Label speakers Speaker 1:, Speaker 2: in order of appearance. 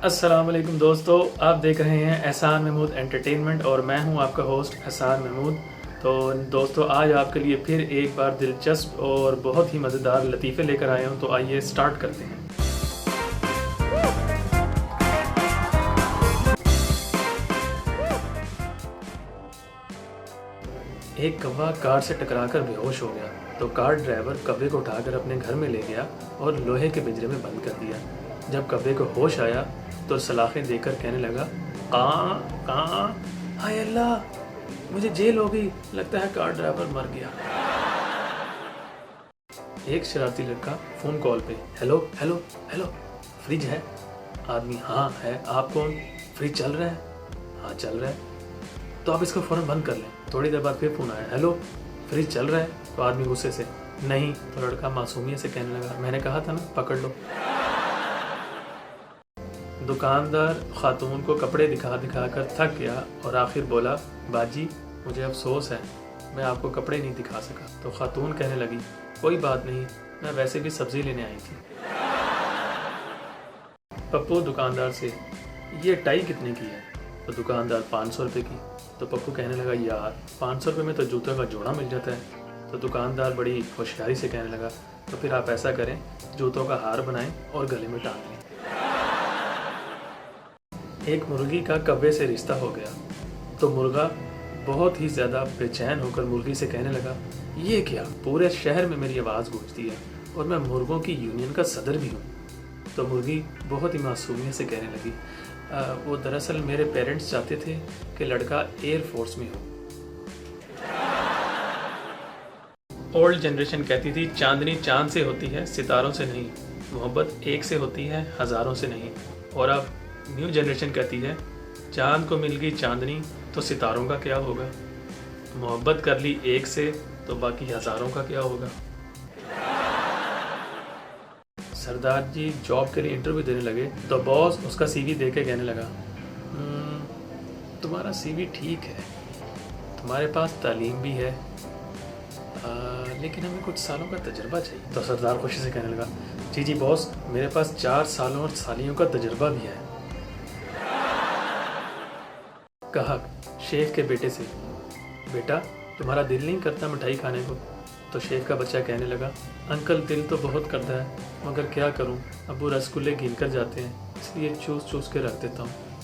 Speaker 1: अस्सलाम वालेकुम दोस्तों, आप देख रहे हैं एहसान महमूद एंटरटेनमेंट और मैं हूं आपका होस्ट एहसान महमूद। तो दोस्तों, आज आपके लिए फिर एक बार दिलचस्प और बहुत ही मज़ेदार लतीफ़े लेकर आए हूं। तो आइए स्टार्ट करते हैं। एक कौवा कार से टकराकर बेहोश हो गया तो कार ड्राइवर कौवे को उठाकर अपने घर में ले गया और लोहे के पिंजरे में बंद कर दिया। जब कौवे को होश आया तो सलाखें देकर कहने लगा, कहाँ कहाँ, हाय अल्लाह, मुझे जेल हो गई, लगता है कार ड्राइवर मर गया। एक शरारती लड़का फ़ोन कॉल पे, हेलो हेलो हेलो, फ्रिज है? आदमी, हाँ है। आप कौन? फ्रिज चल रहा है? हाँ चल रहा है। तो आप इसको फ़ौरन बंद कर लें। थोड़ी देर बाद फिर फ़ोन आया, हेलो, फ्रिज चल रहा है? तो आदमी गुस्से से, नहीं। तो लड़का मासूमियत से कहने लगा, मैंने कहा था ना, पकड़ लो। दुकानदार खातून को कपड़े दिखा दिखा कर थक गया और आखिर बोला, बाजी, मुझे अफसोस है, मैं आपको कपड़े नहीं दिखा सका। तो खातून कहने लगी, कोई बात नहीं, मैं वैसे भी सब्ज़ी लेने आई थी। पप्पू दुकानदार से, ये टाई कितने की है? तो दुकानदार, 500 रुपये की। तो पप्पू कहने लगा, यार 500 रुपये में तो जूतों का जोड़ा मिल जाता है। तो दुकानदार बड़ी होशियारी से कहने लगा, तो फिर आप ऐसा करें, जूतों का हार बनाएं और गले में टांग लें। एक मुर्गी का कौवे से रिश्ता हो गया तो मुर्गा बहुत ही ज़्यादा बेचैन होकर मुर्गी से कहने लगा, ये क्या, पूरे शहर में मेरी आवाज़ गूंजती है और मैं मुर्गों की यूनियन का सदर भी हूँ। तो मुर्गी बहुत ही मासूमियत से कहने लगी, वो दरअसल मेरे पेरेंट्स चाहते थे कि लड़का एयरफोर्स में हो। ओल्ड जनरेशन कहती थी, चांदनी चांद से होती है, सितारों से नहीं। मोहब्बत एक से होती है, हज़ारों से नहीं। और अब न्यू जनरेशन कहती है, चांद को मिल गई चांदनी तो सितारों का क्या होगा। मोहब्बत कर ली एक से तो बाकी हज़ारों का क्या होगा। सरदार जी जॉब के लिए इंटरव्यू देने लगे तो बॉस उसका सीवी देके कहने लगा, तुम्हारा सीवी ठीक है, तुम्हारे पास तालीम भी है, लेकिन हमें कुछ सालों का तजुर्बा चाहिए। तो सरदार खुशी से कहने लगा, जी जी बॉस, मेरे पास 4 सालों और सालियों का तजुर्बा भी है। कहा शेख के बेटे से, बेटा तुम्हारा दिल नहीं करता मिठाई खाने को? तो शेख का बच्चा कहने लगा, अंकल दिल तो बहुत करता है, मगर क्या करूं, अबू रसगुल्ले गिन कर जाते हैं, इसलिए चूस चूस के रख देता हूं।